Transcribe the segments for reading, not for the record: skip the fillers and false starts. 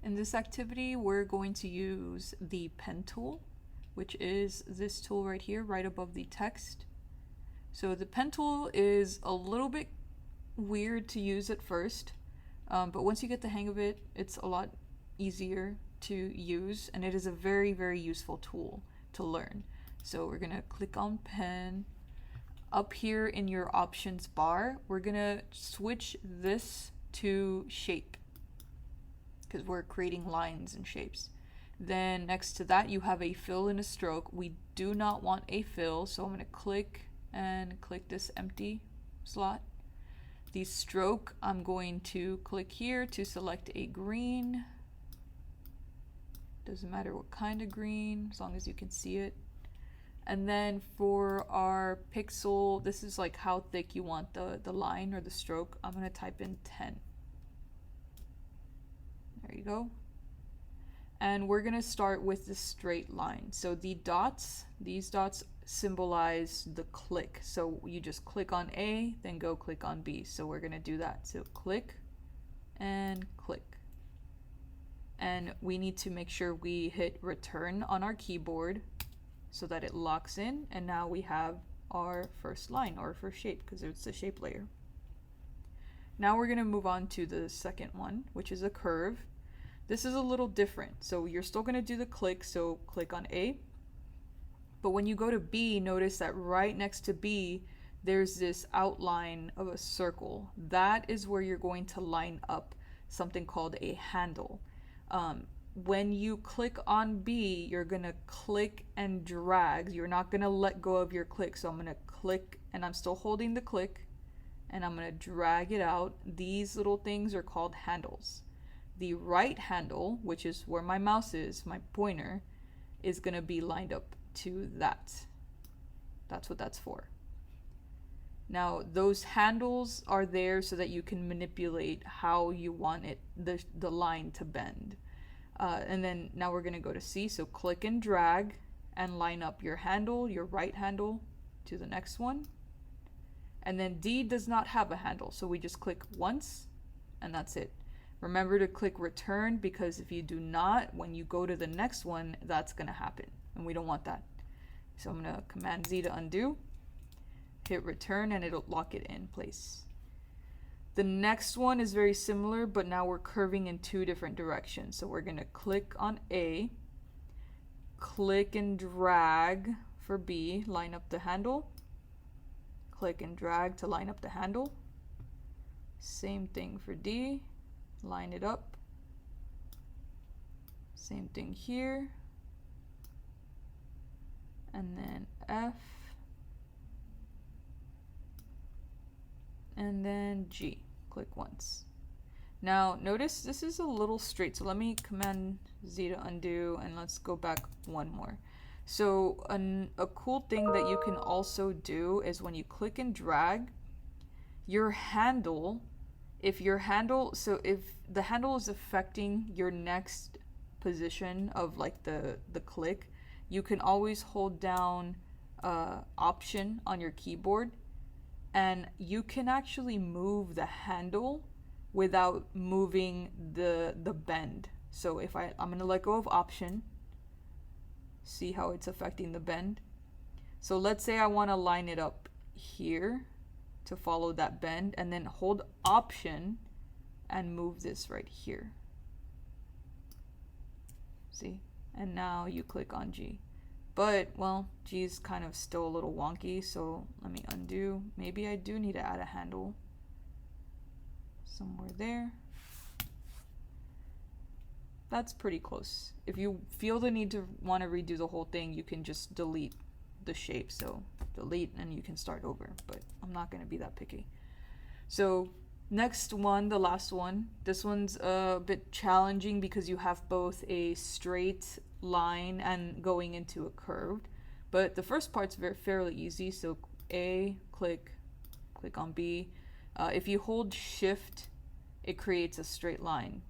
In this activity, we're going to use the pen tool, which is this tool right here, right above the text. So the pen tool is a little bit weird to use at first, but once you get the hang of it, it's a lot easier to use, and it is a very, very useful tool to learn. So we're gonna click on pen. Up here in your options bar, we're gonna switch this to shape because we're creating lines and shapes. Then next to that, you have a fill and a stroke. We do not want a fill, so I'm gonna click and click this empty slot. The stroke, I'm going to click here to select a green. Doesn't matter what kind of green, as long as you can see it. And then for our pixel, this is like how thick you want the line or the stroke. I'm gonna type in 10. There you go. And we're gonna start with the straight line. So the dots, these dots symbolize the click. So you just click on A, then go click on B. So we're gonna do that. So click and click. And we need to make sure we hit return on our keyboard so that it locks in. And now we have our first line or first shape because it's a shape layer. Now we're gonna move on to the second one, which is a curve. This is a little different. So you're still gonna do the click, so click on A. But when you go to B, notice that right next to B, there's this outline of a circle. That is where you're going to line up something called a handle. When you click on B, you're gonna click and drag. You're not gonna let go of your click. So I'm gonna click and I'm still holding the click and I'm gonna drag it out. These little things are called handles. The right handle, which is where my mouse is, my pointer, is gonna be lined up to that. That's what that's for. Now those handles are there so that you can manipulate how you want it, the line to bend. And then now we're gonna go to C, so click and drag and line up your handle, your right handle, to the next one. And then D does not have a handle, so we just click once and that's it. Remember to click return because if you do not, when you go to the next one, that's gonna happen and we don't want that. So I'm gonna Command Z to undo, hit return and it'll lock it in place. The next one is very similar, but now we're curving in two different directions. So we're gonna click on A, click and drag for B, line up the handle, click and drag to line up the handle. Same thing for D, line it up. Same thing here. And then F. And then G, click once. Now notice this is a little straight, so let me Command Z to undo and let's go back one more. So a cool thing that you can also do is when you click and drag, your handle, if the handle is affecting your next position of like the click, you can always hold down Option on your keyboard and you can actually move the handle without moving the bend. So if I'm gonna let go of Option, see how it's affecting the bend. So let's say I want to line it up here to follow that bend and then hold Option and move this right here. See? And now you click on G. But, well, G is kind of still a little wonky, so let me undo. Maybe I do need to add a handle somewhere there. That's pretty close. If you feel the need to want to redo the whole thing, you can just delete the shape. So delete and you can start over, but I'm not going to be that picky. So next one, the last one, this one's a bit challenging because you have both a straight line and going into a curved, but the first part's fairly easy. So A, click on B. If you hold shift, it creates a straight line.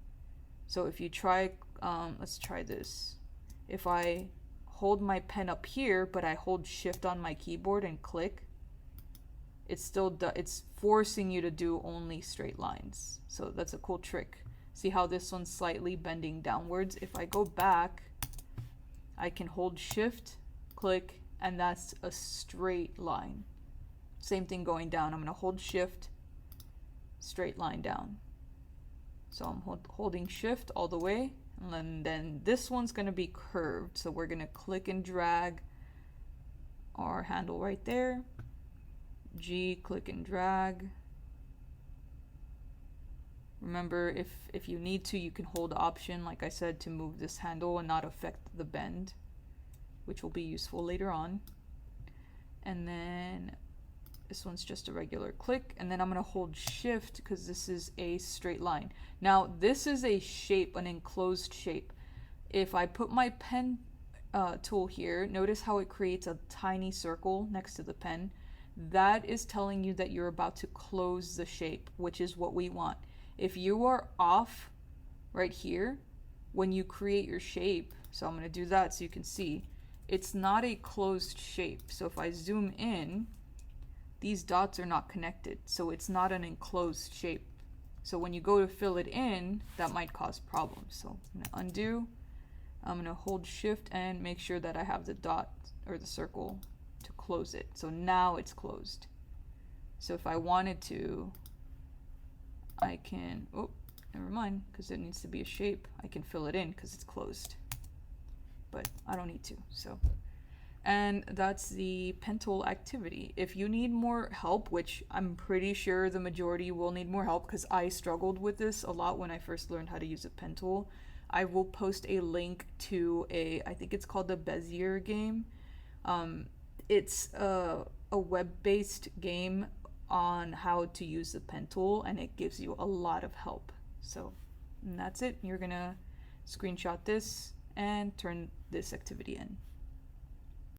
So if you try, let's try this. If I hold my pen up here, but I hold shift on my keyboard and click, it's forcing you to do only straight lines. So that's a cool trick See how this one's slightly bending downwards? If I go back, I can hold shift, click, and that's a straight line. Same thing going down. I'm going to hold shift, straight line down. So I'm holding shift all the way, and then this one's going to be curved. So we're going to click and drag our handle right there. G, click and drag. Remember, if you need to, you can hold Option, like I said, to move this handle and not affect the bend, which will be useful later on. And then this one's just a regular click, and then I'm going to hold shift because this is a straight line. Now this is a shape, an enclosed shape. If I put my pen tool here, notice how it creates a tiny circle next to the pen. That is telling you that you're about to close the shape, which is what we want. If you are off right here when you create your shape, so I'm going to do that so you can see, it's not a closed shape. So if I zoom in, these dots are not connected, so it's not an enclosed shape. So when you go to fill it in, that might cause problems. So I'm going to undo. I'm going to hold shift and make sure that I have the dot or the circle to close it. So now it's closed. So if I wanted to, I can, oh, never mind, because it needs to be a shape. I can fill it in because it's closed, but I don't need to. So, and that's the pen tool activity. If you need more help, which I'm pretty sure the majority will need more help because I struggled with this a lot when I first learned how to use a pen tool, I will post a link to I think it's called the Bezier game. It's a web-based game on how to use the pen tool, and it gives you a lot of help. So, and that's it. You're gonna screenshot this and turn this activity in.